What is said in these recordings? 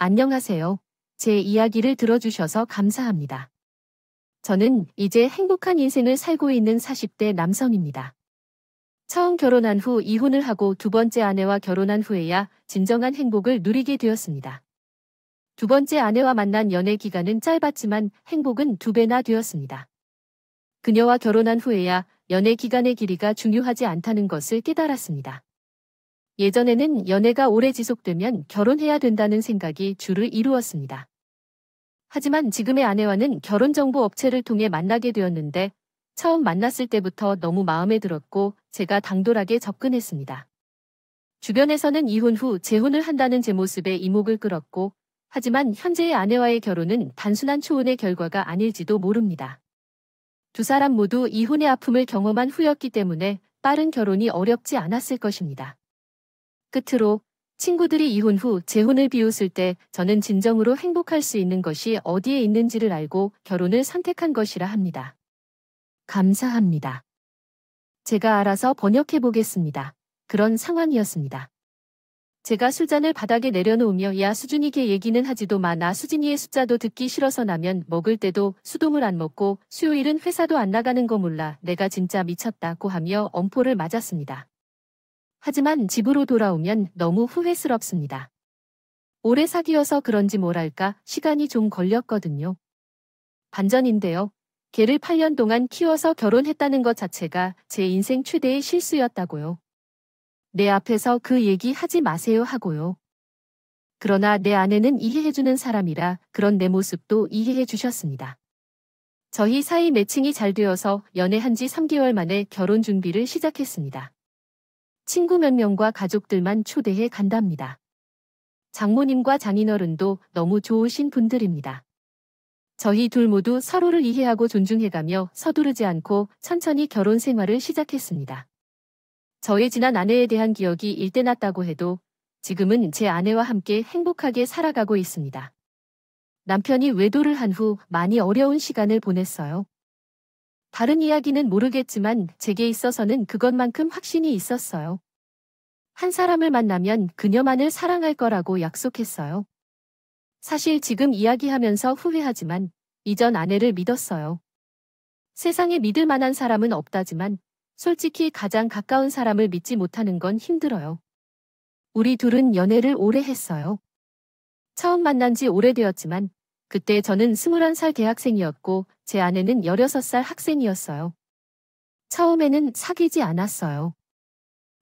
안녕하세요. 제 이야기를 들어주셔서 감사합니다. 저는 이제 행복한 인생을 살고 있는 40대 남성입니다. 처음 결혼한 후 이혼을 하고 두 번째 아내와 결혼한 후에야 진정한 행복을 누리게 되었습니다. 두 번째 아내와 만난 연애 기간은 짧았지만 행복은 2배나 되었습니다. 그녀와 결혼한 후에야 연애 기간의 길이가 중요하지 않다는 것을 깨달았습니다. 예전에는 연애가 오래 지속되면 결혼해야 된다는 생각이 주를 이루었습니다. 하지만 지금의 아내와는 결혼정보 업체를 통해 만나게 되었는데 처음 만났을 때부터 너무 마음에 들었고 제가 당돌하게 접근했습니다. 주변에서는 이혼 후 재혼을 한다는 제 모습에 이목을 끌었고 하지만 현재의 아내와의 결혼은 단순한 초혼의 결과가 아닐지도 모릅니다. 두 사람 모두 이혼의 아픔을 경험한 후였기 때문에 빠른 결혼이 어렵지 않았을 것입니다. 끝으로 친구들이 이혼 후 재혼을 비웃을 때 저는 진정으로 행복할 수 있는 것이 어디에 있는지를 알고 결혼을 선택한 것이라 합니다. 감사합니다. 제가 알아서 번역해 보겠습니다. 그런 상황이었습니다. 제가 술잔을 바닥에 내려놓으며 야 수준이 걔 얘기는 하지도 마 나 수진이의 숫자도 듣기 싫어서 나면 먹을 때도 수동을 안 먹고 수요일은 회사도 안 나가는 거 몰라 내가 진짜 미쳤다고 하며 엄포를 맞았습니다. 하지만 집으로 돌아오면 너무 후회스럽습니다. 오래 사귀어서 그런지 뭐랄까 시간이 좀 걸렸거든요. 반전인데요. 걔를 8년 동안 키워서 결혼했다는 것 자체가 제 인생 최대의 실수였다고요. 내 앞에서 그 얘기 하지 마세요 하고요. 그러나 내 아내는 이해해주는 사람이라 그런 내 모습도 이해해 주셨습니다. 저희 사이 매칭이 잘 되어서 연애한 지 3개월 만에 결혼 준비를 시작했습니다. 친구 몇 명과 가족들만 초대해 간답니다. 장모님과 장인어른도 너무 좋으신 분들입니다. 저희 둘 모두 서로를 이해하고 존중해가며 서두르지 않고 천천히 결혼 생활을 시작했습니다. 저의 지난 아내에 대한 기억이 일대 났다고 해도 지금은 제 아내와 함께 행복하게 살아가고 있습니다. 남편이 외도를 한 후 많이 어려운 시간을 보냈어요. 다른 이야기는 모르겠지만 제게 있어서는 그것만큼 확신이 있었어요. 한 사람을 만나면 그녀만을 사랑할 거라고 약속했어요. 사실 지금 이야기하면서 후회하지만 이전 아내를 믿었어요. 세상에 믿을 만한 사람은 없다지만 솔직히 가장 가까운 사람을 믿지 못하는 건 힘들어요. 우리 둘은 연애를 오래 했어요. 처음 만난 지 오래되었지만 그때 저는 21살 대학생이었고 제 아내는 16살 학생이었어요. 처음에는 사귀지 않았어요.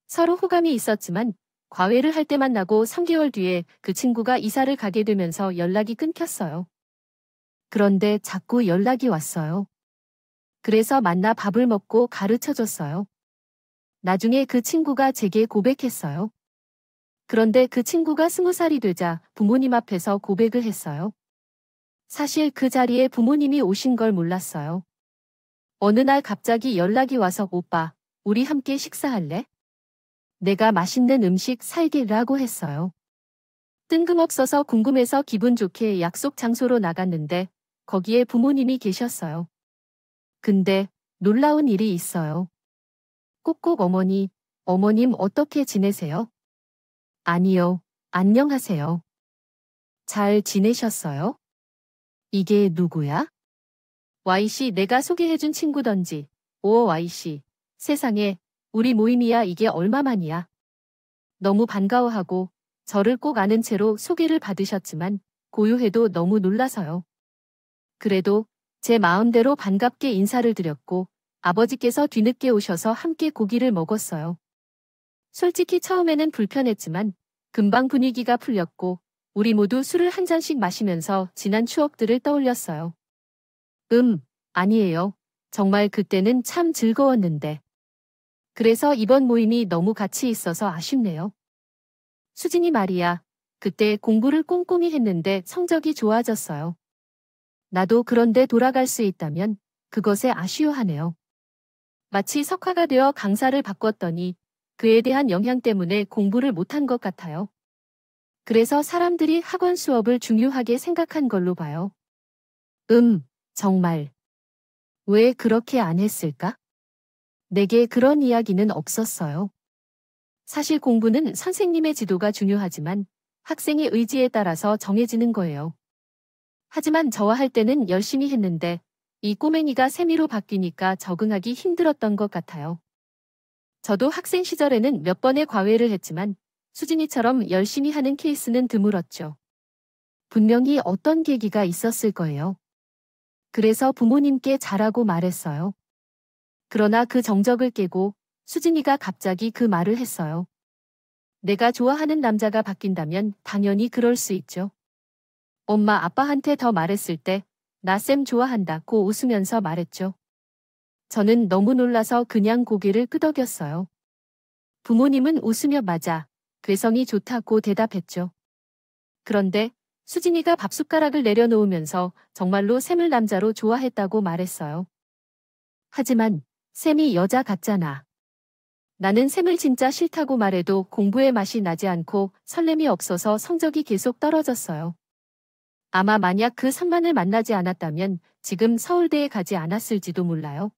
서로 호감이 있었지만 과외를 할 때 만나고 3개월 뒤에 그 친구가 이사를 가게 되면서 연락이 끊겼어요. 그런데 자꾸 연락이 왔어요. 그래서 만나 밥을 먹고 가르쳐줬어요. 나중에 그 친구가 제게 고백했어요. 그런데 그 친구가 20살이 되자 부모님 앞에서 고백을 했어요. 사실 그 자리에 부모님이 오신 걸 몰랐어요. 어느 날 갑자기 연락이 와서 오빠, 우리 함께 식사할래? 내가 맛있는 음식 살게라고 했어요. 뜬금없어서 궁금해서 기분 좋게 약속 장소로 나갔는데 거기에 부모님이 계셨어요. 근데 놀라운 일이 있어요. 꼭꼭 어머님 어떻게 지내세요? 아니요, 안녕하세요. 잘 지내셨어요? 이게 누구야? Y씨 내가 소개해준 친구던지. 오 Y씨, 세상에, 우리 모임이야 이게 얼마만이야. 너무 반가워하고 저를 꼭 아는 채로 소개를 받으셨지만 고요해도 너무 놀라서요. 그래도 제 마음대로 반갑게 인사를 드렸고 아버지께서 뒤늦게 오셔서 함께 고기를 먹었어요. 솔직히 처음에는 불편했지만 금방 분위기가 풀렸고 우리 모두 술을 한 잔씩 마시면서 지난 추억들을 떠올렸어요. 아니에요. 정말 그때는 참 즐거웠는데. 그래서 이번 모임이 너무 같이 있어서 아쉽네요. 수진이 말이야. 그때 공부를 꼼꼼히 했는데 성적이 좋아졌어요. 나도 그런데 돌아갈 수 있다면 그것에 아쉬워하네요. 마치 석화가 되어 강사를 바꿨더니 그에 대한 영향 때문에 공부를 못한 것 같아요. 그래서 사람들이 학원 수업을 중요하게 생각한 걸로 봐요. 정말. 왜 그렇게 안 했을까? 내게 그런 이야기는 없었어요. 사실 공부는 선생님의 지도가 중요하지만 학생의 의지에 따라서 정해지는 거예요. 하지만 저와 할 때는 열심히 했는데 이 꼬맹이가 세미로 바뀌니까 적응하기 힘들었던 것 같아요. 저도 학생 시절에는 몇 번의 과외를 했지만 수진이처럼 열심히 하는 케이스는 드물었죠. 분명히 어떤 계기가 있었을 거예요. 그래서 부모님께 잘하고 말했어요. 그러나 그 정적을 깨고 수진이가 갑자기 그 말을 했어요. 내가 좋아하는 남자가 바뀐다면 당연히 그럴 수 있죠. 엄마 아빠한테 더 말했을 때 나 쌤 좋아한다고 웃으면서 말했죠. 저는 너무 놀라서 그냥 고개를 끄덕였어요. 부모님은 웃으며 맞아, 괴성이 좋다고 대답했죠. 그런데 수진이가 밥숟가락을 내려놓으면서 정말로 쌤을 남자로 좋아했다고 말했어요. 하지만 쌤이 여자 같잖아. 나는 쌤을 진짜 싫다고 말해도 공부에 맛이 나지 않고 설렘이 없어서 성적이 계속 떨어졌어요. 아마 만약 그 선만을 만나지 않았다면 지금 서울대에 가지 않았을지도 몰라요.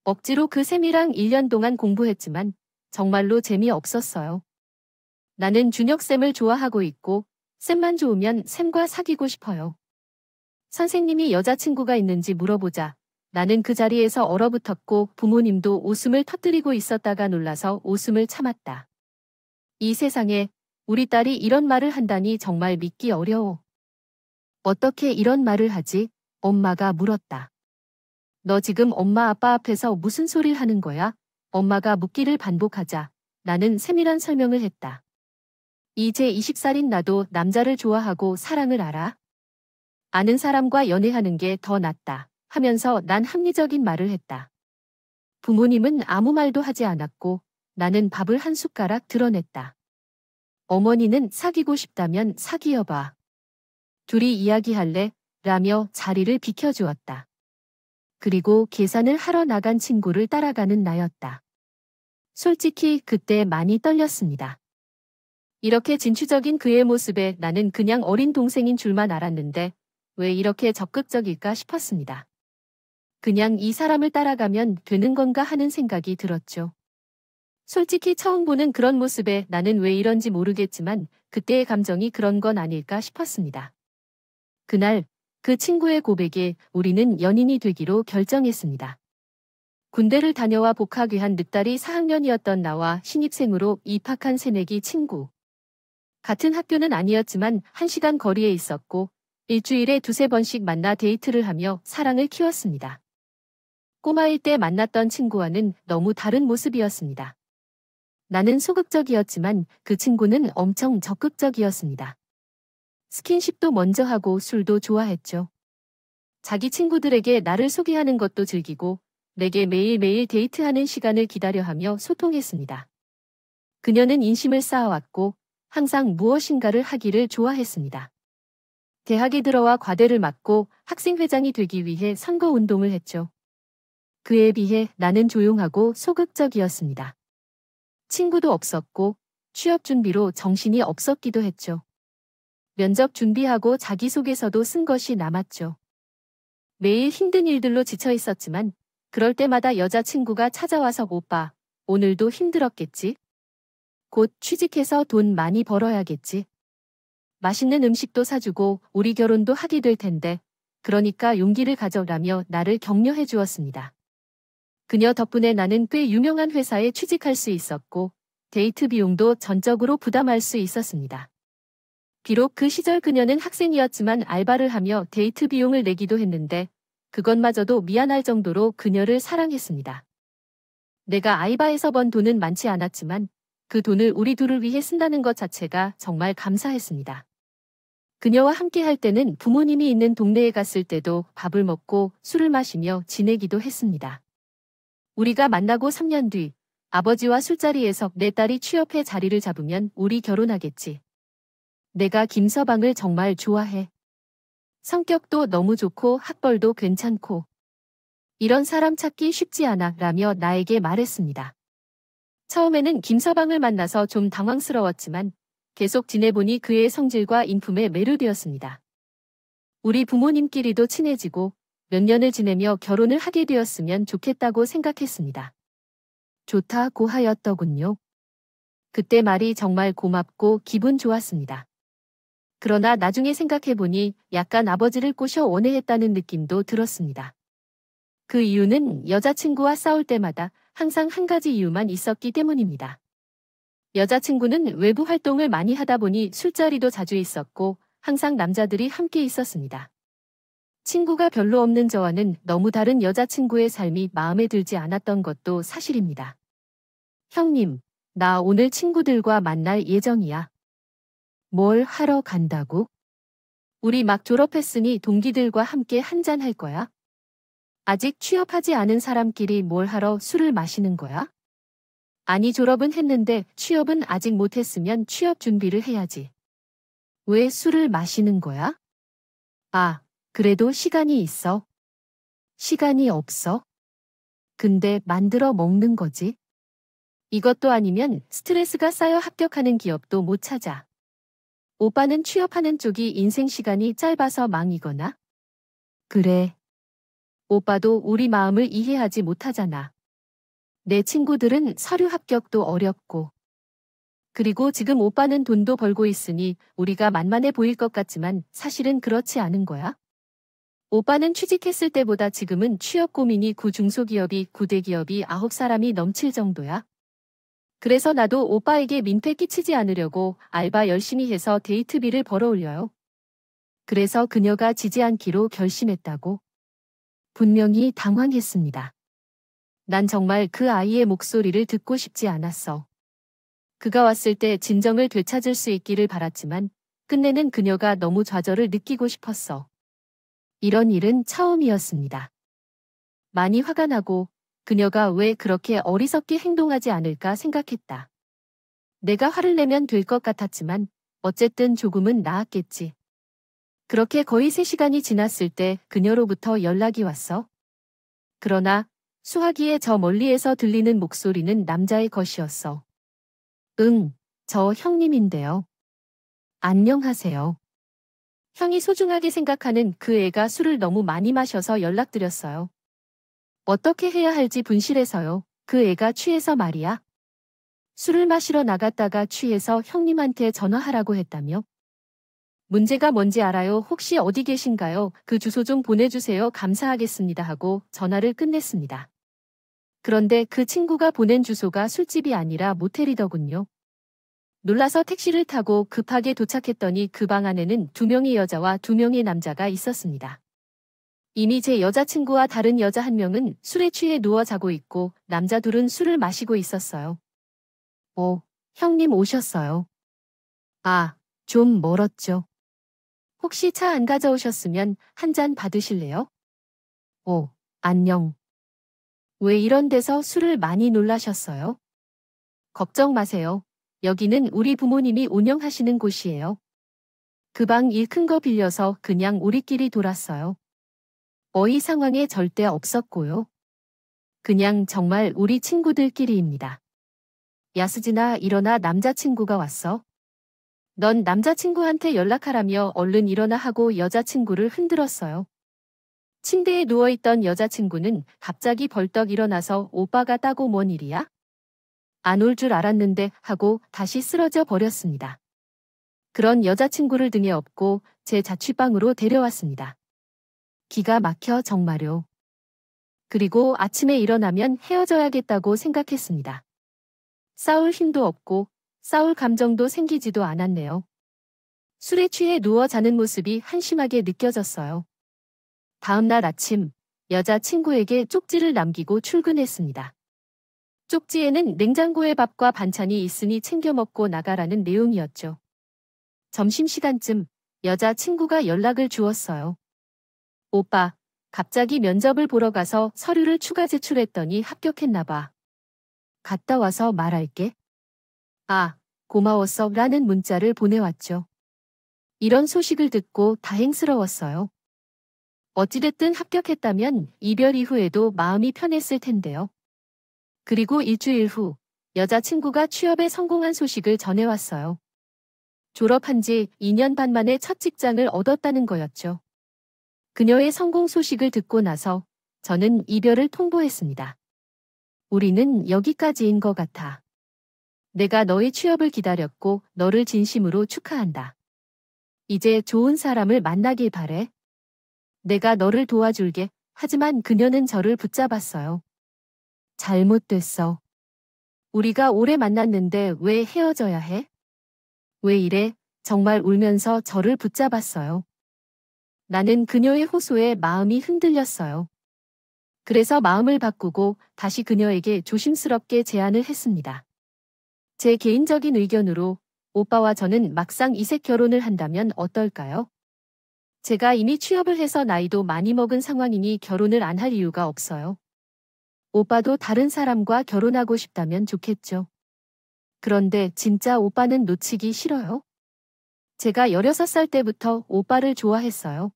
억지로 그 쌤이랑 1년 동안 공부했지만 정말로 재미없었어요. 나는 준혁쌤을 좋아하고 있고 쌤만 좋으면 쌤과 사귀고 싶어요. 선생님이 여자친구가 있는지 물어보자. 나는 그 자리에서 얼어붙었고 부모님도 웃음을 터뜨리고 있었다가 놀라서 웃음을 참았다. 이 세상에 우리 딸이 이런 말을 한다니 정말 믿기 어려워. 어떻게 이런 말을 하지? 엄마가 물었다. 너 지금 엄마 아빠 앞에서 무슨 소리를 하는 거야? 엄마가 묻기를 반복하자 나는 세밀한 설명을 했다. 이제 20살인 나도 남자를 좋아하고 사랑을 알아. 아는 사람과 연애하는 게 더 낫다 하면서 난 합리적인 말을 했다. 부모님은 아무 말도 하지 않았고 나는 밥을 한 숟가락 드러냈다. 어머니는 사귀고 싶다면 사귀어봐. 둘이 이야기할래? 라며 자리를 비켜주었다. 그리고 계산을 하러 나간 친구를 따라가는 나였다. 솔직히 그때 많이 떨렸습니다. 이렇게 진취적인 그의 모습에 나는 그냥 어린 동생인 줄만 알았는데 왜 이렇게 적극적일까 싶었습니다. 그냥 이 사람을 따라가면 되는 건가 하는 생각이 들었죠. 솔직히 처음 보는 그런 모습에 나는 왜 이런지 모르겠지만 그때의 감정이 그런 건 아닐까 싶었습니다. 그날 그 친구의 고백에 우리는 연인이 되기로 결정했습니다. 군대를 다녀와 복학위한 늑달이 4학년이었던 나와 신입생으로 입학한 새내기 친구. 같은 학교는 아니었지만 1시간 거리에 있었고 일주일에 2~3번씩 만나 데이트를 하며 사랑을 키웠습니다. 꼬마일 때 만났던 친구와는 너무 다른 모습이었습니다. 나는 소극적이었지만 그 친구는 엄청 적극적이었습니다. 스킨십도 먼저 하고 술도 좋아했죠. 자기 친구들에게 나를 소개하는 것도 즐기고 내게 매일매일 데이트하는 시간을 기다려하며 소통했습니다. 그녀는 인심을 쌓아왔고 항상 무엇인가를 하기를 좋아했습니다. 대학에 들어와 과대를 맡고 학생회장이 되기 위해 선거운동을 했죠. 그에 비해 나는 조용하고 소극적이었습니다. 친구도 없었고 취업 준비로 정신이 없었기도 했죠. 면접 준비하고 자기소개서도 쓴 것이 남았죠. 매일 힘든 일들로 지쳐 있었지만 그럴 때마다 여자친구가 찾아와서 오빠, 오늘도 힘들었겠지? 곧 취직해서 돈 많이 벌어야겠지? 맛있는 음식도 사주고 우리 결혼도 하게 될 텐데 그러니까 용기를 가져라며 나를 격려해 주었습니다. 그녀 덕분에 나는 꽤 유명한 회사에 취직할 수 있었고 데이트 비용도 전적으로 부담할 수 있었습니다. 비록 그 시절 그녀는 학생이었지만 알바를 하며 데이트 비용을 내기도 했는데 그것마저도 미안할 정도로 그녀를 사랑했습니다. 내가 알바에서 번 돈은 많지 않았지만 그 돈을 우리 둘을 위해 쓴다는 것 자체가 정말 감사했습니다. 그녀와 함께 할 때는 부모님이 있는 동네에 갔을 때도 밥을 먹고 술을 마시며 지내기도 했습니다. 우리가 만나고 3년 뒤 아버지와 술자리에서 내 딸이 취업해 자리를 잡으면 우리 결혼하겠지. 내가 김서방을 정말 좋아해. 성격도 너무 좋고 학벌도 괜찮고. 이런 사람 찾기 쉽지 않아 라며 나에게 말했습니다. 처음에는 김서방을 만나서 좀 당황스러웠지만 계속 지내보니 그의 성질과 인품에 매료되었습니다. 우리 부모님끼리도 친해지고 몇 년을 지내며 결혼을 하게 되었으면 좋겠다고 생각했습니다. 좋다고 하였더군요. 그때 말이 정말 고맙고 기분 좋았습니다. 그러나 나중에 생각해보니 약간 아버지를 꼬셔 원해했다는 느낌도 들었습니다. 그 이유는 여자친구와 싸울 때마다 항상 한 가지 이유만 있었기 때문입니다. 여자친구는 외부 활동을 많이 하다 보니 술자리도 자주 있었고 항상 남자들이 함께 있었습니다. 친구가 별로 없는 저와는 너무 다른 여자친구의 삶이 마음에 들지 않았던 것도 사실입니다. 형님, 나 오늘 친구들과 만날 예정이야. 뭘 하러 간다고? 우리 막 졸업했으니 동기들과 함께 한잔 할 거야? 아직 취업하지 않은 사람끼리 뭘 하러 술을 마시는 거야? 아니 졸업은 했는데 취업은 아직 못했으면 취업 준비를 해야지. 왜 술을 마시는 거야? 아, 그래도 시간이 있어. 시간이 없어? 근데 만들어 먹는 거지. 이것도 아니면 스트레스가 쌓여 합격하는 기업도 못 찾아. 오빠는 취업하는 쪽이 인생 시간이 짧아서 망이거나? 그래. 오빠도 우리 마음을 이해하지 못하잖아. 내 친구들은 서류 합격도 어렵고. 그리고 지금 오빠는 돈도 벌고 있으니 우리가 만만해 보일 것 같지만 사실은 그렇지 않은 거야. 오빠는 취직했을 때보다 지금은 취업 고민이 구중소기업이 9대기업이 9사람이 넘칠 정도야. 그래서 나도 오빠에게 민폐 끼치지 않으려고 알바 열심히 해서 데이트비를 벌어올려요. 그래서 그녀가 지지 않기로 결심했다고. 분명히 당황했습니다. 난 정말 그 아이의 목소리를 듣고 싶지 않았어. 그가 왔을 때 진정을 되찾을 수 있기를 바랐지만 끝내는 그녀가 너무 좌절을 느끼고 싶었어. 이런 일은 처음이었습니다. 많이 화가 나고 그녀가 왜 그렇게 어리석게 행동하지 않을까 생각했다. 내가 화를 내면 될 것 같았지만 어쨌든 조금은 나았겠지. 그렇게 거의 3시간이 지났을 때 그녀로부터 연락이 왔어. 그러나 수화기에 저 멀리에서 들리는 목소리는 남자의 것이었어. 응, 저 형님인데요. 안녕하세요. 형이 소중하게 생각하는 그 애가 술을 너무 많이 마셔서 연락드렸어요. 어떻게 해야 할지 분실해서요. 그 애가 취해서 말이야. 술을 마시러 나갔다가 취해서 형님한테 전화하라고 했다며? 문제가 뭔지 알아요. 혹시 어디 계신가요? 그 주소 좀 보내주세요. 감사하겠습니다 하고 전화를 끝냈습니다. 그런데 그 친구가 보낸 주소가 술집이 아니라 모텔이더군요. 놀라서 택시를 타고 급하게 도착했더니 그 방 안에는 2명의 여자와 2명의 남자가 있었습니다. 이미 제 여자친구와 다른 여자 1명은 술에 취해 누워 자고 있고 남자 2은 술을 마시고 있었어요. 형님 오셨어요. 아, 좀 멀었죠. 혹시 차 안 가져오셨으면 한 잔 받으실래요? 안녕. 왜 이런 데서 술을 많이 놀라셨어요? 걱정 마세요. 여기는 우리 부모님이 운영하시는 곳이에요. 그 방 일 큰 거 빌려서 그냥 우리끼리 돌았어요. 어이 상황에 절대 없었고요. 그냥 정말 우리 친구들끼리입니다. 야수진아 일어나 남자친구가 왔어. 넌 남자친구한테 연락하라며 얼른 일어나 하고 여자친구를 흔들었어요. 침대에 누워있던 여자친구는 갑자기 벌떡 일어나서 오빠가 따고 뭔 일이야? 안 올 줄 알았는데 하고 다시 쓰러져 버렸습니다. 그런 여자친구를 등에 업고 제 자취방으로 데려왔습니다. 기가 막혀 정말요. 그리고 아침에 일어나면 헤어져야겠다고 생각했습니다. 싸울 힘도 없고 싸울 감정도 생기지도 않았네요. 술에 취해 누워 자는 모습이 한심하게 느껴졌어요. 다음 날 아침 여자친구에게 쪽지를 남기고 출근했습니다. 쪽지에는 냉장고에 밥과 반찬이 있으니 챙겨 먹고 나가라는 내용이었죠. 점심시간쯤 여자친구가 연락을 주었어요. 오빠, 갑자기 면접을 보러 가서 서류를 추가 제출했더니 합격했나봐. 갔다 와서 말할게. 아, 고마웠어 라는 문자를 보내왔죠. 이런 소식을 듣고 다행스러웠어요. 어찌됐든 합격했다면 이별 이후에도 마음이 편했을 텐데요. 그리고 일주일 후 여자친구가 취업에 성공한 소식을 전해왔어요. 졸업한 지 2년 반 만에 첫 직장을 얻었다는 거였죠. 그녀의 성공 소식을 듣고 나서 저는 이별을 통보했습니다. 우리는 여기까지인 것 같아. 내가 너의 취업을 기다렸고 너를 진심으로 축하한다. 이제 좋은 사람을 만나길 바래. 내가 너를 도와줄게. 하지만 그녀는 저를 붙잡았어요. 잘못됐어. 우리가 오래 만났는데 왜 헤어져야 해? 왜 이래? 정말 울면서 저를 붙잡았어요. 나는 그녀의 호소에 마음이 흔들렸어요. 그래서 마음을 바꾸고 다시 그녀에게 조심스럽게 제안을 했습니다. 제 개인적인 의견으로 오빠와 저는 막상 이색 결혼을 한다면 어떨까요? 제가 이미 취업을 해서 나이도 많이 먹은 상황이니 결혼을 안 할 이유가 없어요. 오빠도 다른 사람과 결혼하고 싶다면 좋겠죠. 그런데 진짜 오빠는 놓치기 싫어요. 제가 16살 때부터 오빠를 좋아했어요.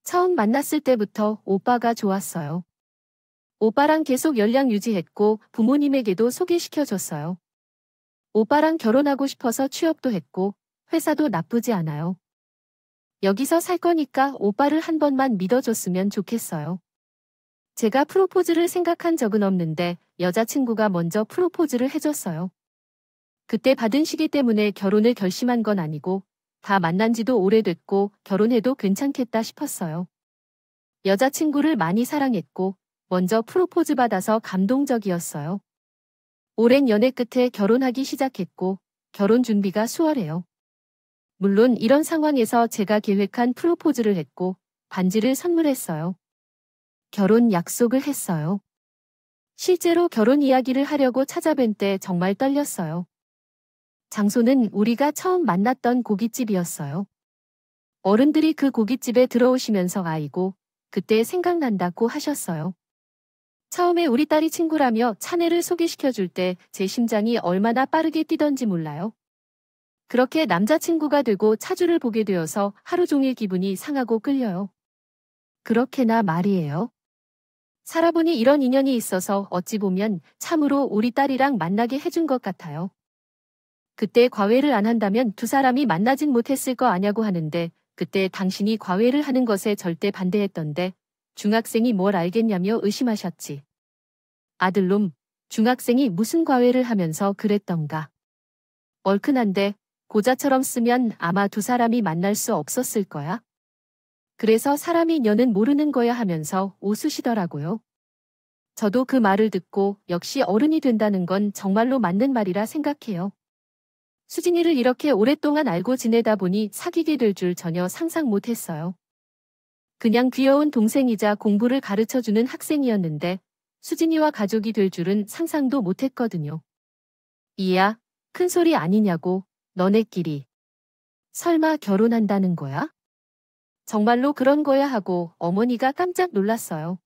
처음 만났을 때부터 오빠가 좋았어요. 오빠랑 계속 연락 유지했고 부모님에게도 소개시켜줬어요. 오빠랑 결혼하고 싶어서 취업도 했고 회사도 나쁘지 않아요. 여기서 살 거니까 오빠를 한 번만 믿어줬으면 좋겠어요. 제가 프로포즈를 생각한 적은 없는데 여자친구가 먼저 프로포즈를 해줬어요. 그때 받은 시기 때문에 결혼을 결심한 건 아니고 다 만난 지도 오래됐고 결혼해도 괜찮겠다 싶었어요. 여자친구를 많이 사랑했고 먼저 프로포즈 받아서 감동적이었어요. 오랜 연애 끝에 결혼하기 시작했고 결혼 준비가 수월해요. 물론 이런 상황에서 제가 계획한 프로포즈를 했고 반지를 선물했어요. 결혼 약속을 했어요. 실제로 결혼 이야기를 하려고 찾아뵌 때 정말 떨렸어요. 장소는 우리가 처음 만났던 고깃집이었어요. 어른들이 그 고깃집에 들어오시면서 아이고, 그때 생각난다고 하셨어요. 처음에 우리 딸이 친구라며 차내를 소개시켜줄 때 제 심장이 얼마나 빠르게 뛰던지 몰라요. 그렇게 남자친구가 되고 차주를 보게 되어서 하루 종일 기분이 상하고 끌려요. 그렇게나 말이에요. 살아보니 이런 인연이 있어서 어찌 보면 참으로 우리 딸이랑 만나게 해준 것 같아요. 그때 과외를 안 한다면 두 사람이 만나진 못했을 거 아냐고 하는데 그때 당신이 과외를 하는 것에 절대 반대했던데 중학생이 뭘 알겠냐며 의심하셨지. 아들놈, 중학생이 무슨 과외를 하면서 그랬던가. 얼큰한데 고자처럼 쓰면 아마 두 사람이 만날 수 없었을 거야. 그래서 사람이 년은 모르는 거야 하면서 웃으시더라고요. 저도 그 말을 듣고 역시 어른이 된다는 건 정말로 맞는 말이라 생각해요. 수진이를 이렇게 오랫동안 알고 지내다 보니 사귀게 될 줄 전혀 상상 못했어요. 그냥 귀여운 동생이자 공부를 가르쳐주는 학생이었는데 수진이와 가족이 될 줄은 상상도 못했거든요. 이야, 큰 소리 아니냐고, 너네끼리. 설마 결혼한다는 거야? 정말로 그런 거야 하고 어머니가 깜짝 놀랐어요.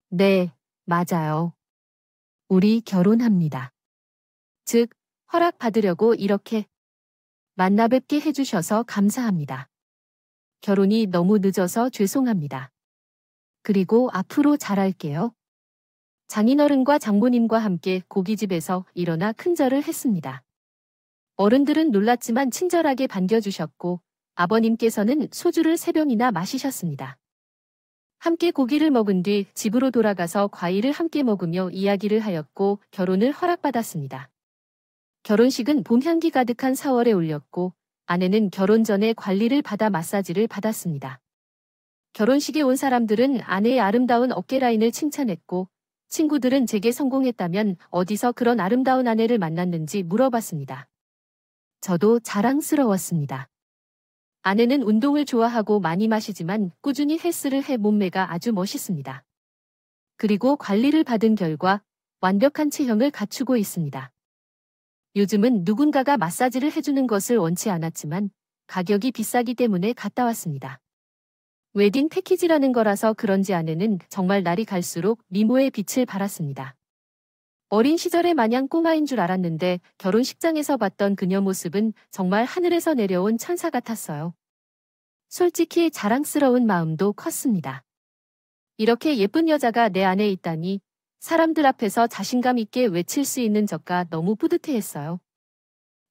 네, 맞아요. 우리 결혼합니다. 즉, 허락받으려고 이렇게 만나 뵙게 해주셔서 감사합니다. 결혼이 너무 늦어서 죄송합니다. 그리고 앞으로 잘할게요. 장인어른과 장모님과 함께 고깃집에서 일어나 큰절을 했습니다. 어른들은 놀랐지만 친절하게 반겨주셨고 아버님께서는 소주를 3병이나 마시셨습니다. 함께 고기를 먹은 뒤 집으로 돌아가서 과일을 함께 먹으며 이야기를 하였고 결혼을 허락받았습니다. 결혼식은 봄 향기 가득한 4월에 올렸고 아내는 결혼 전에 관리를 받아 마사지를 받았습니다. 결혼식에 온 사람들은 아내의 아름다운 어깨 라인을 칭찬했고 친구들은 제게 성공했다면 어디서 그런 아름다운 아내를 만났는지 물어봤습니다. 저도 자랑스러웠습니다. 아내는 운동을 좋아하고 많이 마시지만 꾸준히 헬스를 해 몸매가 아주 멋있습니다. 그리고 관리를 받은 결과 완벽한 체형을 갖추고 있습니다. 요즘은 누군가가 마사지를 해주는 것을 원치 않았지만 가격이 비싸기 때문에 갔다 왔습니다. 웨딩 패키지라는 거라서 그런지 아내는 정말 날이 갈수록 미모의 빛을 발했습니다. 어린 시절에 마냥 꼬마인 줄 알았는데 결혼식장에서 봤던 그녀 모습은 정말 하늘에서 내려온 천사 같았어요. 솔직히 자랑스러운 마음도 컸습니다. 이렇게 예쁜 여자가 내 안에 있다니 사람들 앞에서 자신감 있게 외칠 수 있는 저가 너무 뿌듯해했어요.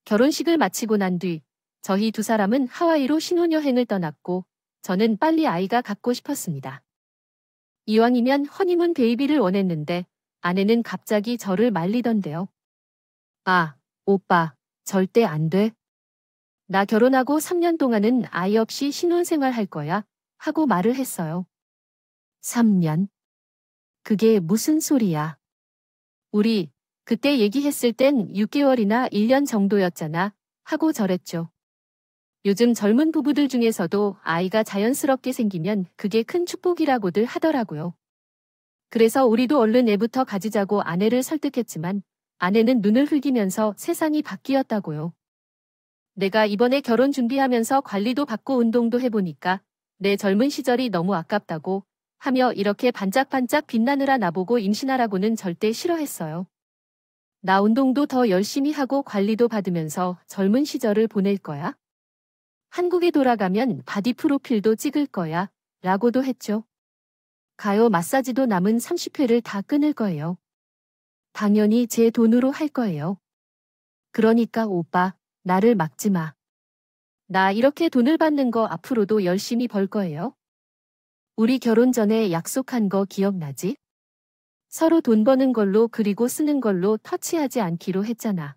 결혼식을 마치고 난 뒤 저희 두 사람은 하와이로 신혼여행을 떠났고 저는 빨리 아이가 갖고 싶었습니다. 이왕이면 허니문 베이비를 원했는데 아내는 갑자기 저를 말리던데요. 아, 오빠, 절대 안 돼. 나 결혼하고 3년 동안은 아이 없이 신혼생활 할 거야 하고 말을 했어요. 3년? 그게 무슨 소리야? 우리 그때 얘기했을 땐 6개월이나 1년 정도였잖아 하고 저랬죠. 요즘 젊은 부부들 중에서도 아이가 자연스럽게 생기면 그게 큰 축복이라고들 하더라고요. 그래서 우리도 얼른 애부터 가지자고 아내를 설득했지만 아내는 눈을 흘기면서 세상이 바뀌었다고요. 내가 이번에 결혼 준비하면서 관리도 받고 운동도 해보니까 내 젊은 시절이 너무 아깝다고 하며 이렇게 반짝반짝 빛나느라 나보고 임신하라고는 절대 싫어했어요. 나 운동도 더 열심히 하고 관리도 받으면서 젊은 시절을 보낼 거야. 한국에 돌아가면 바디 프로필도 찍을 거야 라고도 했죠. 가요 마사지도 남은 30회를 다 끊을 거예요. 당연히 제 돈으로 할 거예요. 그러니까 오빠, 나를 막지 마. 나 이렇게 돈을 받는 거 앞으로도 열심히 벌 거예요. 우리 결혼 전에 약속한 거 기억나지? 서로 돈 버는 걸로 그리고 쓰는 걸로 터치하지 않기로 했잖아.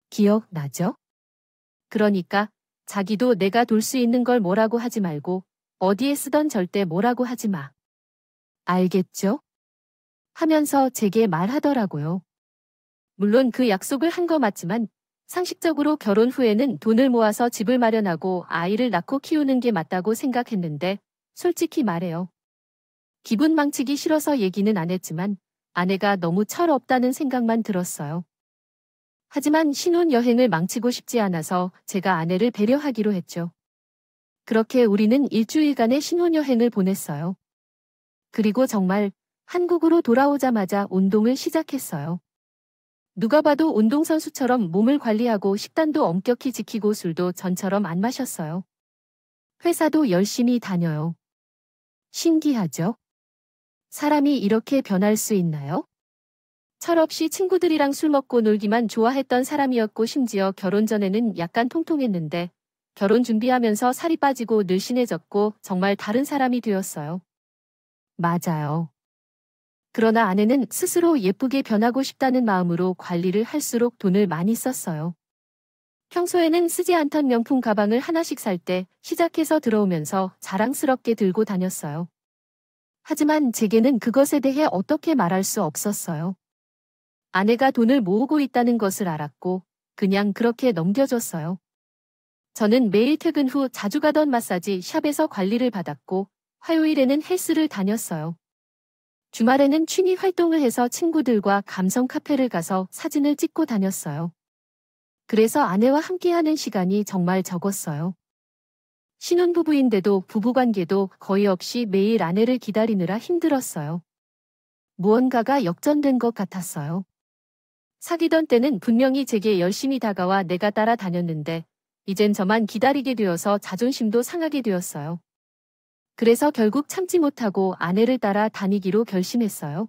기억나죠? 그러니까 자기도 내가 돌 수 있는 걸 뭐라고 하지 말고 어디에 쓰던 절대 뭐라고 하지 마. 알겠죠? 하면서 제게 말하더라고요. 물론 그 약속을 한 거 맞지만 상식적으로 결혼 후에는 돈을 모아서 집을 마련하고 아이를 낳고 키우는 게 맞다고 생각했는데 솔직히 말해요. 기분 망치기 싫어서 얘기는 안 했지만 아내가 너무 철없다는 생각만 들었어요. 하지만 신혼여행을 망치고 싶지 않아서 제가 아내를 배려하기로 했죠. 그렇게 우리는 일주일간의 신혼여행을 보냈어요. 그리고 정말 한국으로 돌아오자마자 운동을 시작했어요. 누가 봐도 운동선수처럼 몸을 관리하고 식단도 엄격히 지키고 술도 전처럼 안 마셨어요. 회사도 열심히 다녀요. 신기하죠? 사람이 이렇게 변할 수 있나요? 철없이 친구들이랑 술 먹고 놀기만 좋아했던 사람이었고 심지어 결혼 전에는 약간 통통했는데 결혼 준비하면서 살이 빠지고 늘씬해졌고 정말 다른 사람이 되었어요. 맞아요. 그러나 아내는 스스로 예쁘게 변하고 싶다는 마음으로 관리를 할수록 돈을 많이 썼어요. 평소에는 쓰지 않던 명품 가방을 하나씩 살 때 시작해서 들어오면서 자랑스럽게 들고 다녔어요. 하지만 제게는 그것에 대해 어떻게 말할 수 없었어요. 아내가 돈을 모으고 있다는 것을 알았고 그냥 그렇게 넘겨줬어요. 저는 매일 퇴근 후 자주 가던 마사지 샵에서 관리를 받았고 화요일에는 헬스를 다녔어요. 주말에는 취미 활동을 해서 친구들과 감성 카페를 가서 사진을 찍고 다녔어요. 그래서 아내와 함께하는 시간이 정말 적었어요. 신혼부부인데도 부부관계도 거의 없이 매일 아내를 기다리느라 힘들었어요. 무언가가 역전된 것 같았어요. 사귀던 때는 분명히 제게 열심히 다가와 내가 따라다녔는데 이젠 저만 기다리게 되어서 자존심도 상하게 되었어요. 그래서 결국 참지 못하고 아내를 따라 다니기로 결심했어요.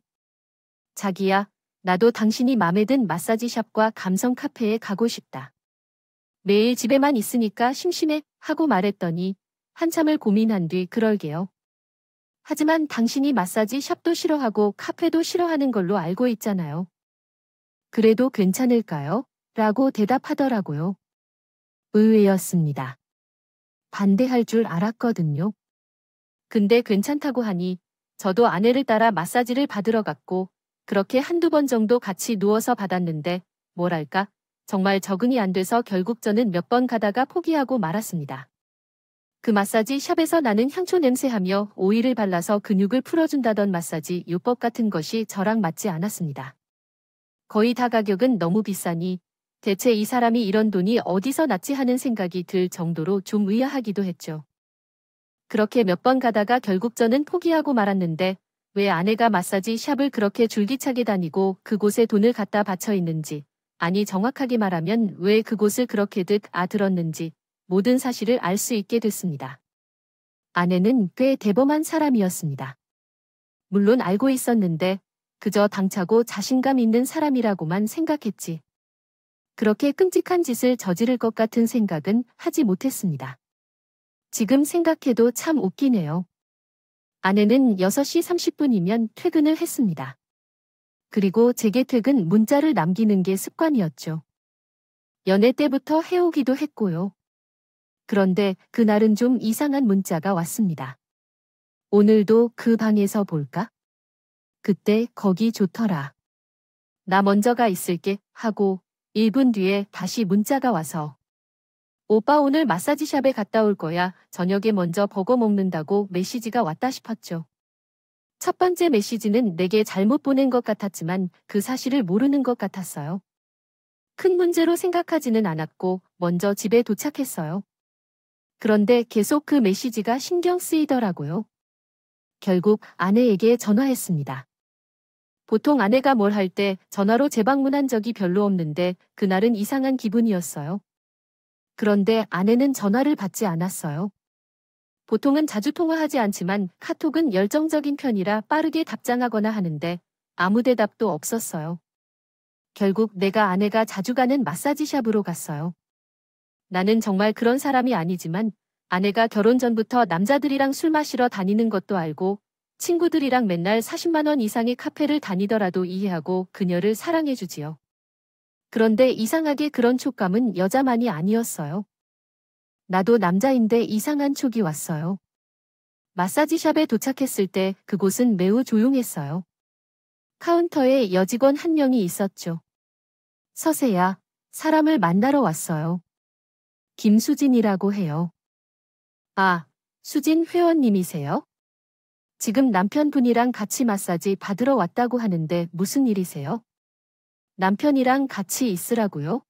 자기야, 나도 당신이 맘에 든 마사지샵과 감성 카페에 가고 싶다. 매일 집에만 있으니까 심심해 하고 말했더니 한참을 고민한 뒤 그럴게요. 하지만 당신이 마사지 샵도 싫어하고 카페도 싫어하는 걸로 알고 있잖아요. 그래도 괜찮을까요? 라고 대답하더라고요. 의외였습니다. 반대할 줄 알았거든요. 근데 괜찮다고 하니 저도 아내를 따라 마사지를 받으러 갔고 그렇게 한두 번 정도 같이 누워서 받았는데 뭐랄까 정말 적응이 안 돼서 결국 저는 몇 번 가다가 포기하고 말았습니다. 그 마사지 샵에서 나는 향초 냄새하며 오일을 발라서 근육을 풀어준다던 마사지 요법 같은 것이 저랑 맞지 않았습니다. 거의 다 가격은 너무 비싸니 대체 이 사람이 이런 돈이 어디서 났지 하는 생각이 들 정도로 좀 의아하기도 했죠. 그렇게 몇 번 가다가 결국 저는 포기하고 말았는데 왜 아내가 마사지 샵을 그렇게 줄기차게 다니고 그곳에 돈을 갖다 바쳐 있는지, 아니 정확하게 말하면 왜 그곳을 그렇게들 들었는지 모든 사실을 알 수 있게 됐습니다. 아내는 꽤 대범한 사람이었습니다. 물론 알고 있었는데 그저 당차고 자신감 있는 사람이라고만 생각했지. 그렇게 끔찍한 짓을 저지를 것 같은 생각은 하지 못했습니다. 지금 생각해도 참 웃기네요. 아내는 6시 30분이면 퇴근을 했습니다. 그리고 제게 퇴근 문자를 남기는 게 습관이었죠. 연애 때부터 해오기도 했고요. 그런데 그날은 좀 이상한 문자가 왔습니다. 오늘도 그 방에서 볼까? 그때 거기 좋더라. 나 먼저 가 있을게 하고 1분 뒤에 다시 문자가 와서 오빠 오늘 마사지샵에 갔다 올 거야. 저녁에 먼저 버거 먹는다고 메시지가 왔다 싶었죠. 첫 번째 메시지는 내게 잘못 보낸 것 같았지만 그 사실을 모르는 것 같았어요. 큰 문제로 생각하지는 않았고 먼저 집에 도착했어요. 그런데 계속 그 메시지가 신경 쓰이더라고요. 결국 아내에게 전화했습니다. 보통 아내가 뭘 할 때 전화로 재방문한 적이 별로 없는데 그날은 이상한 기분이었어요. 그런데 아내는 전화를 받지 않았어요. 보통은 자주 통화하지 않지만 카톡은 열정적인 편이라 빠르게 답장하거나 하는데 아무 대답도 없었어요. 결국 내가 아내가 자주 가는 마사지샵으로 갔어요. 나는 정말 그런 사람이 아니지만 아내가 결혼 전부터 남자들이랑 술 마시러 다니는 것도 알고 친구들이랑 맨날 40만 원 이상의 카페를 다니더라도 이해하고 그녀를 사랑해주지요. 그런데 이상하게 그런 촉감은 여자만이 아니었어요. 나도 남자인데 이상한 촉이 왔어요. 마사지샵에 도착했을 때 그곳은 매우 조용했어요. 카운터에 여직원 한 명이 있었죠. 서세야, 사람을 만나러 왔어요. 김수진이라고 해요. 아, 수진 회원님이세요? 지금 남편분이랑 같이 마사지 받으러 왔다고 하는데 무슨 일이세요? 남편이랑 같이 있으라고요?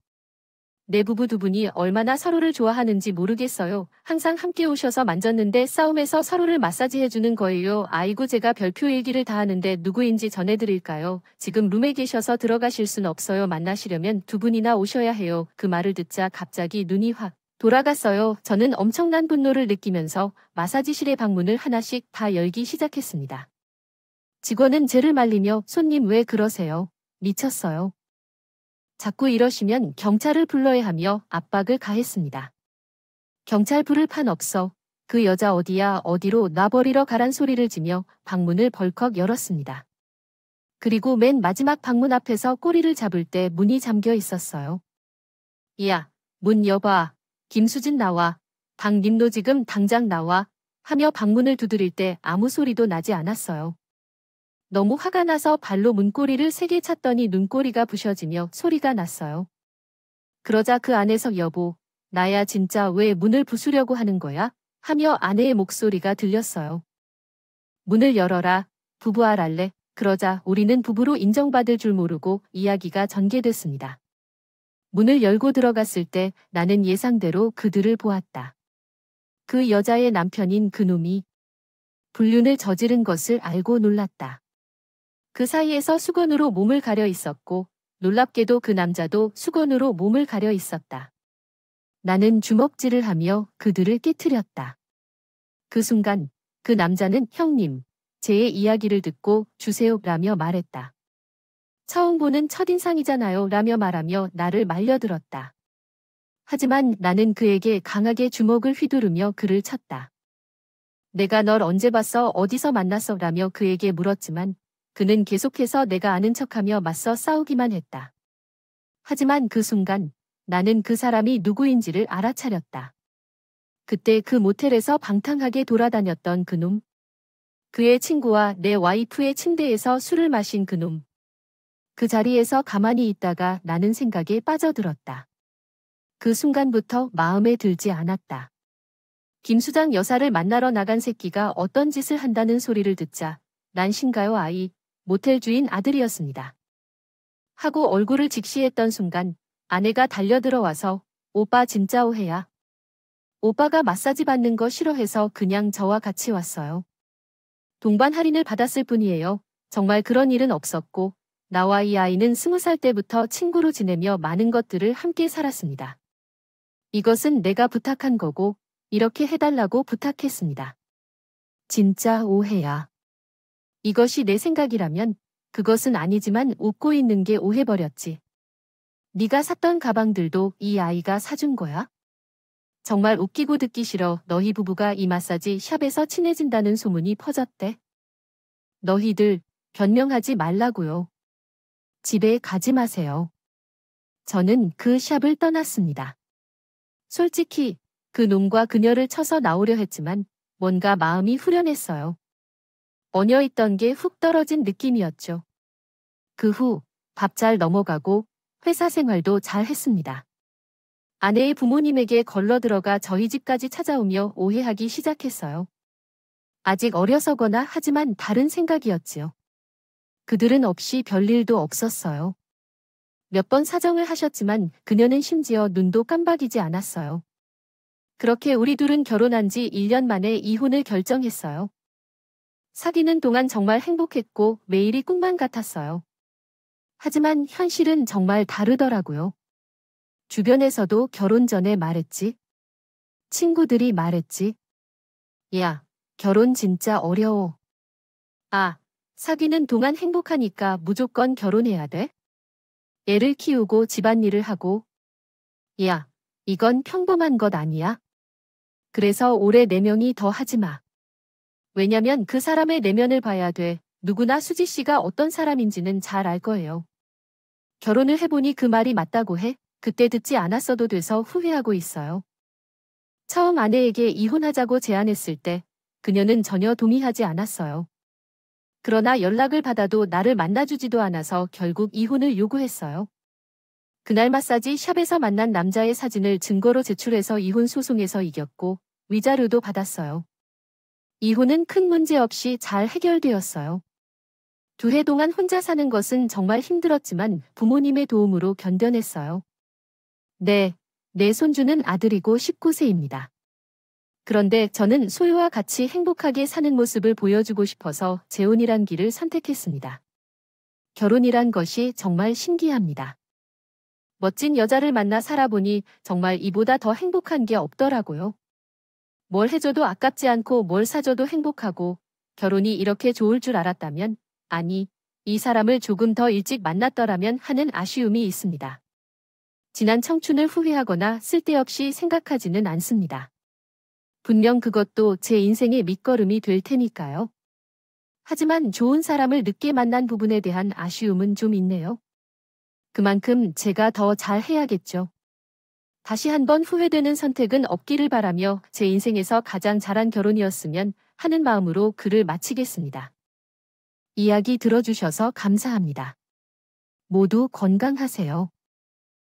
내 부부 두 분이 얼마나 서로를 좋아하는지 모르겠어요. 항상 함께 오셔서 만졌는데 싸움에서 서로를 마사지해주는 거예요. 아이고 제가 별표 일기를 다 하는데 누구인지 전해드릴까요? 지금 룸에 계셔서 들어가실 순 없어요. 만나시려면 두 분이나 오셔야 해요. 그 말을 듣자 갑자기 눈이 확 돌아갔어요. 저는 엄청난 분노를 느끼면서 마사지실의 방문을 하나씩 다 열기 시작했습니다. 직원은 쟤를 말리며 손님 왜 그러세요? 미쳤어요. 자꾸 이러시면 경찰을 불러야 하며 압박을 가했습니다. 경찰 부를 판 없어. 그 여자 어디야 어디로 놔버리러 가란 소리를 지며 방문을 벌컥 열었습니다. 그리고 맨 마지막 방문 앞에서 꼬리를 잡을 때 문이 잠겨 있었어요. 야, 문 여봐. 김수진 나와. 당님도 지금 당장 나와. 하며 방문을 두드릴 때 아무 소리도 나지 않았어요. 너무 화가 나서 발로 문고리를 3개 찼더니 눈꼬리가 부셔지며 소리가 났어요. 그러자 그 안에서 여보, 나야 진짜 왜 문을 부수려고 하는 거야? 하며 아내의 목소리가 들렸어요. 문을 열어라. 부부알알래. 그러자 우리는 부부로 인정받을 줄 모르고 이야기가 전개됐습니다. 문을 열고 들어갔을 때 나는 예상대로 그들을 보았다. 그 여자의 남편인 그놈이 불륜을 저지른 것을 알고 놀랐다. 그 사이에서 수건으로 몸을 가려 있었고 놀랍게도 그 남자도 수건으로 몸을 가려 있었다. 나는 주먹질을 하며 그들을 깨트렸다. 그 순간 그 남자는 형님, 제 이야기를 듣고 주세요 라며 말했다. 처음 보는 첫인상이잖아요 라며 말하며 나를 말려들었다. 하지만 나는 그에게 강하게 주먹을 휘두르며 그를 쳤다. 내가 널 언제 봤어? 어디서 만났어? 라며 그에게 물었지만 그는 계속해서 내가 아는 척하며 맞서 싸우기만 했다. 하지만 그 순간 나는 그 사람이 누구인지를 알아차렸다. 그때 그 모텔에서 방탕하게 돌아다녔던 그놈. 그의 친구와 내 와이프의 침대에서 술을 마신 그놈. 그 자리에서 가만히 있다가 나는 생각에 빠져들었다. 그 순간부터 마음에 들지 않았다. 김수장 여사를 만나러 나간 새끼가 어떤 짓을 한다는 소리를 듣자 난 신가요 아이, 모텔 주인 아들이었습니다. 하고 얼굴을 직시했던 순간 아내가 달려들어와서 오빠 진짜 오해야. 오빠가 마사지 받는 거 싫어해서 그냥 저와 같이 왔어요. 동반 할인을 받았을 뿐이에요. 정말 그런 일은 없었고 나와 이 아이는 20살 때부터 친구로 지내며 많은 것들을 함께 살았습니다. 이것은 내가 부탁한 거고 이렇게 해달라고 부탁했습니다. 진짜 오해야. 이것이 내 생각이라면 그것은 아니지만 웃고 있는 게 오해버렸지. 네가 샀던 가방들도 이 아이가 사준 거야? 정말 웃기고 듣기 싫어. 너희 부부가 이 마사지 샵에서 친해진다는 소문이 퍼졌대. 너희들 변명하지 말라고요. 집에 가지 마세요. 저는 그 샵을 떠났습니다. 솔직히 그 놈과 그녀를 쳐서 나오려 했지만 뭔가 마음이 후련했어요. 얹어있던 게 훅 떨어진 느낌이었죠. 그 후 밥 잘 넘어가고 회사 생활도 잘 했습니다. 아내의 부모님에게 걸러들어가 저희 집까지 찾아오며 오해하기 시작했어요. 아직 어려서거나 하지만 다른 생각이었지요. 그들은 없이 별일도 없었어요. 몇 번 사정을 하셨지만 그녀는 심지어 눈도 깜박이지 않았어요. 그렇게 우리 둘은 결혼한 지 1년 만에 이혼을 결정했어요. 사귀는 동안 정말 행복했고 매일이 꿈만 같았어요. 하지만 현실은 정말 다르더라고요. 주변에서도 결혼 전에 말했지. 친구들이 말했지. 야, 결혼 진짜 어려워. 아, 사귀는 동안 행복하니까 무조건 결혼해야 돼? 애를 키우고 집안일을 하고. 야, 이건 평범한 것 아니야? 그래서 올해 내명이 더 하지 마. 왜냐면 그 사람의 내면을 봐야 돼. 누구나 수지 씨가 어떤 사람인지는 잘 알 거예요. 결혼을 해보니 그 말이 맞다고 해. 그때 듣지 않았어도 돼서 후회하고 있어요. 처음 아내에게 이혼하자고 제안했을 때 그녀는 전혀 동의하지 않았어요. 그러나 연락을 받아도 나를 만나주지도 않아서 결국 이혼을 요구했어요. 그날 마사지 샵에서 만난 남자의 사진을 증거로 제출해서 이혼 소송에서 이겼고 위자료도 받았어요. 이혼은 큰 문제 없이 잘 해결되었어요. 2해 동안 혼자 사는 것은 정말 힘들었지만 부모님의 도움으로 견뎌냈어요. 네, 내 손주는 아들이고 19세입니다. 그런데 저는 소유와 같이 행복하게 사는 모습을 보여주고 싶어서 재혼이란 길을 선택했습니다. 결혼이란 것이 정말 신기합니다. 멋진 여자를 만나 살아보니 정말 이보다 더 행복한 게 없더라고요. 뭘 해줘도 아깝지 않고 뭘 사줘도 행복하고 결혼이 이렇게 좋을 줄 알았다면 아니, 이 사람을 조금 더 일찍 만났더라면 하는 아쉬움이 있습니다. 지난 청춘을 후회하거나 쓸데없이 생각하지는 않습니다. 분명 그것도 제 인생의 밑거름이 될 테니까요. 하지만 좋은 사람을 늦게 만난 부분에 대한 아쉬움은 좀 있네요. 그만큼 제가 더 잘 해야겠죠. 다시 한번 후회되는 선택은 없기를 바라며 제 인생에서 가장 잘한 결혼이었으면 하는 마음으로 글을 마치겠습니다. 이야기 들어주셔서 감사합니다. 모두 건강하세요.